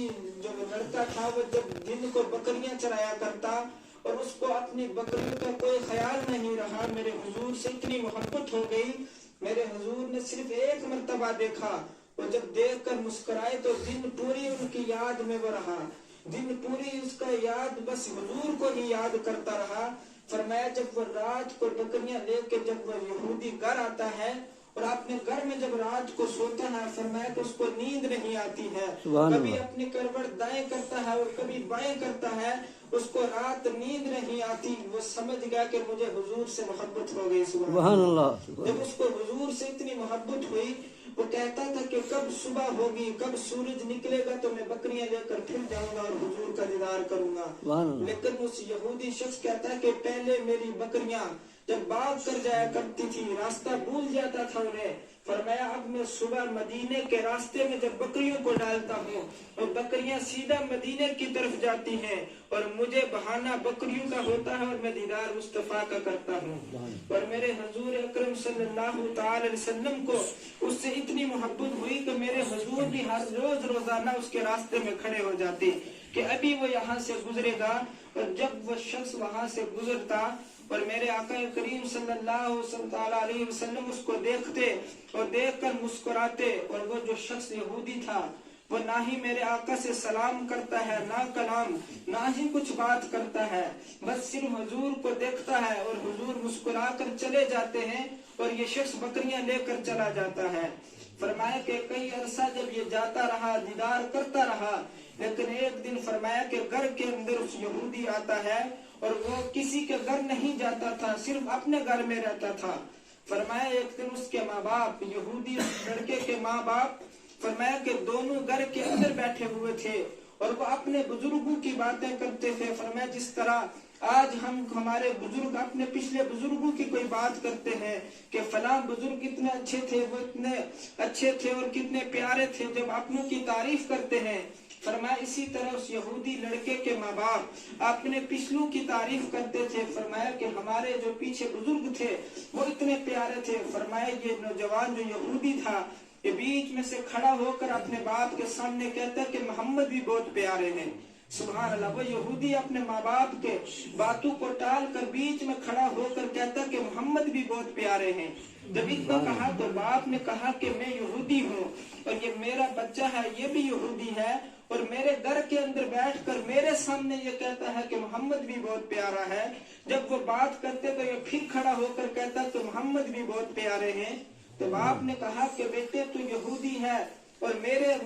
यहूदी जो लड़का था वो जब दिन को बकरियां चराया करता और उसको अपनी बकरियों का कोई ख्याल नहीं रहा, मेरे हुजूर से इतनी मोहब्बत हो गई, मेरे हुजूर ने सिर्फ एक मर्तबा देखा, और जब देख कर मुस्कुराए तो दिन पूरी उनकी याद में वो रहा, दिन पूरी उसका याद बस हुजूर को ही याद करता रहा। फरमाया जब वो रात को बकरियां लेके जब वो यहूदी घर आता है और अपने घर में जब रात को सोता है, फरमाया कि उसको नींद नहीं आती है, कभी अपनी करवट दाएं करता है और कभी बाएं करता है, उसको रात नींद नहीं आती। वो समझ गया कि मुझे हुजूर से मोहब्बत हो गई। सुभान अल्लाह। जब उसको हुजूर से इतनी मोहब्बत हुई, वो कहता था कि कब सुबह होगी, कब सूरज निकलेगा तो मैं बकरियां लेकर फिर जाऊंगा और हुजूर का दीदार करूंगा। लेकिन उस यहूदी शख्स कहता है कि पहले मेरी बकरियां जब भाग कर जाया करती थी, रास्ता भूल जाता था उन्हें। फरमाया अब मैं सुबह मदीने के रास्ते में जब बकरियों को डालता हूँ और बकरियां सीधा मदीने की तरफ जाती हैं और मुझे बहाना बकरियों का होता है और मैं दीदार मुस्तफा का करता हूँ। और मेरे हुजूर अकरम सल्लल्लाहु तआला अलैहि वसल्लम को उससे इतनी मोहब्बत हुई कि मेरे हुजूर भी हर रोज रोजाना उसके रास्ते में खड़े हो जाते कि अभी वो यहाँ से गुजरेगा। और जब वो शख्स वहां से गुजरता और मेरे आका करीम सल्लल्लाहु अलैहि वसल्लम उसको देखते और देखकर मुस्कुराते, और वो जो शख्स यहूदी था वो ना ही मेरे आका से सलाम करता है, ना कलाम, ना ही कुछ बात करता है, बस सिर्फ हुजूर को देखता है और हुजूर मुस्कुरा कर चले जाते हैं और ये शख्स बकरियां लेकर चला जाता है। फरमाया कि कई अरसा जब ये जाता रहा, दीदार करता रहा, लेकिन एक दिन फरमाया कि घर के अंदर उस यहूदी आता है और वो किसी के घर नहीं जाता था, सिर्फ अपने घर में रहता था। फरमाया एक दिन उसके माँ बाप, यहूदी लड़के के माँ बाप, फरमाया कि दोनों घर के अंदर बैठे हुए थे और वो अपने बुजुर्गों की बातें करते थे। फरमाया जिस तरह आज हम हमारे बुजुर्ग अपने पिछले बुजुर्गों की कोई बात करते हैं कि फलां बुजुर्ग इतने अच्छे थे, वो इतने अच्छे थे और कितने प्यारे थे, जब अपनों की तारीफ करते हैं। फरमाया इसी तरह उस यहूदी लड़के के माँ बाप अपने पिछलों की तारीफ करते थे। फरमाया कि हमारे जो पीछे बुजुर्ग थे वो इतने प्यारे थे। फरमाया ये नौजवान जो यहूदी था ये बीच में से खड़ा होकर अपने बाप के सामने कहता है कि मोहम्मद भी बहुत प्यारे हैं। सुभान अल्लाह। वो यहूदी अपने माँ बाप के बातों को टाल कर बीच में खड़ा होकर कहता कि मोहम्मद भी बहुत प्यारे हैं। जब इतना कहा तो बाप ने कहा कि मैं यहूदी हूँ और ये मेरा बच्चा है, ये भी यहूदी है और मेरे घर के अंदर बैठकर मेरे सामने ये कहता है कि मोहम्मद भी बहुत प्यारा है। जब वो बात करते तो ये फिर खड़ा होकर कहता कि मोहम्मद भी बहुत प्यारे हैं। तो बाप ने कहा कि बेटे तू यहूदी है और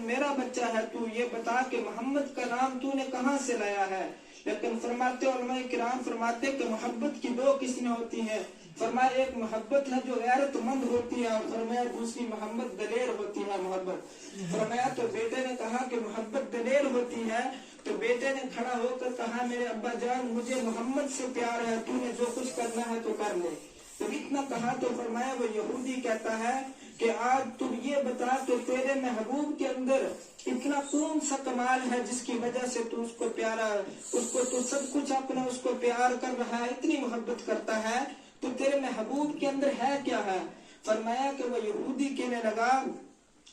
मेरा बच्चा है, तू ये बता कि मोहम्मद का नाम तूने कहाँ से लाया है। लेकिन फरमाते उलमा किराम फरमाते कि मोहब्बत की दो किस्में होती हैं। फरमाया एक मोहब्बत है जो गैरतमंद होती है और फरमाया दूसरी मोहब्बत दलेर होती है। मोहब्बत फरमाया तो बेटे ने कहा कि मोहब्बत दलेर होती है, तो बेटे ने खड़ा होकर कहा मेरे अब्बा जान मुझे मोहम्मद से प्यार है, तूने जो कुछ करना है तो कर ले। तो इतना कहा तो फरमाया वो यहूदी कहता है कि आज तुम ये बता कि तेरे महबूब के अंदर इतना कौन सा कमाल है जिसकी वजह से तू उसको प्यारा, उसको तू सब कुछ अपना उसको प्यार कर रहा है, इतनी मोहब्बत करता है, तो तेरे महबूब के अंदर है क्या है। फरमाया कि वो यहूदी कहने लगा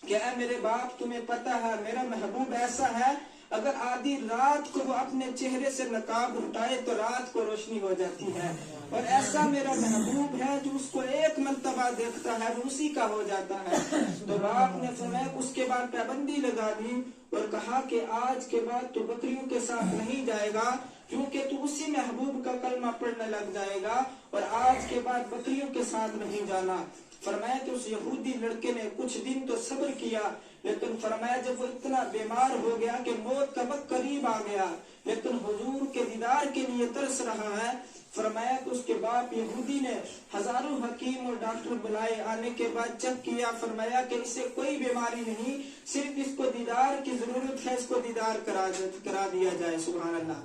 कि ऐ मेरे बाप तुम्हें पता है मेरा महबूब ऐसा है, अगर आधी रात को वो अपने चेहरे से नकाब उठाए तो रात को रोशनी हो जाती है, और ऐसा मेरा महबूब है जो उसको एक मर्तबा देखता है वो उसी का हो जाता है। तो बाप ने फरमाया उसके बाद पाबंदी लगा दी और कहा कि आज के बाद तू बकरियों के साथ नहीं जाएगा क्योंकि तू उसी महबूब का कलमा पढ़ने लग जाएगा, और आज के बाद बकरियों के साथ नहीं जाना। फरमाया कि उस यहूदी लड़के ने कुछ दिन तो सब्र किया, लेकिन फरमाया जब वो इतना बीमार हो गया कि मौत का वक्त करीब आ गया, लेकिन हुजूर के दीदार के लिए तरस रहा है। फरमाया कि उसके बाप यहूदी ने हजारों हकीम और डॉक्टर बुलाए, आने के बाद चेक किया, फरमाया कि इसे कोई बीमारी नहीं, सिर्फ इसको दीदार की जरूरत है, इसको दीदार करा दिया जाए। सुभान अल्लाह।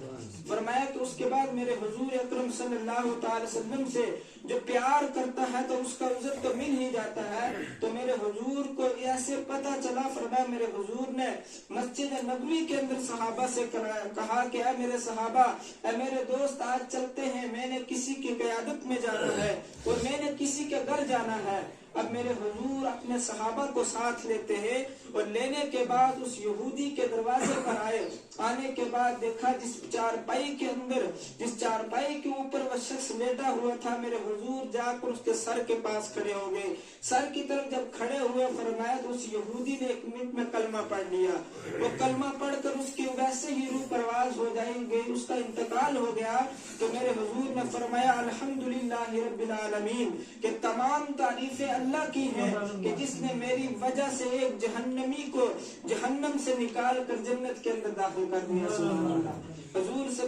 फरमाया कि उसके बाद मेरे हुजूर अकरम सल्लल्लाहु अलैहि वसल्लम से जो प्यार करता है तो उसका उजर तो मिल ही जाता है। तो मेरे हुजूर को ऐसे पता चला, फरमाया मेरे हुजूर ने मस्जिद नबवी के अंदर सहाबा से कहा कि ऐ मेरे सहाबा, ऐ मेरे दोस्त आज चलते हैं, मैंने किसी की क़यादत में जाना है और मैंने किसी के घर जाना है। اب میرے حضور اپنے صحابہ کو ساتھ لیتے ہیں اور لینے کے بعد اس یہودی کے دروازے پر آئے. آنے کے بعد دیکھا جس چارپائی کے اندر، جس چارپائی کے اوپر وہ شخص لیٹا ہوا تھا، میرے حضور جا کر اس کے سر کے پاس کھڑے ہو گئے. سر کی طرف جب کھڑے ہوئے فرمایا تو اس یہودی نے 1 منٹ میں کلمہ پڑھ لیا. وہ کلمہ پڑھ کر اس کی ویسے ہی روح پرواز ہو جائے گئی، اس کا انتقال ہو گیا. تو میرے حضور نے فرمایا الحمدللہ رب العالمین، کہ تمام تعریفیں اللہ کی ہیں کہ جس نے میری وجہ سے ایک جہنمی کو جہنم سے نکال کر جنت کے اندر داخل کر دیا. سبحان اللہ. حضور سے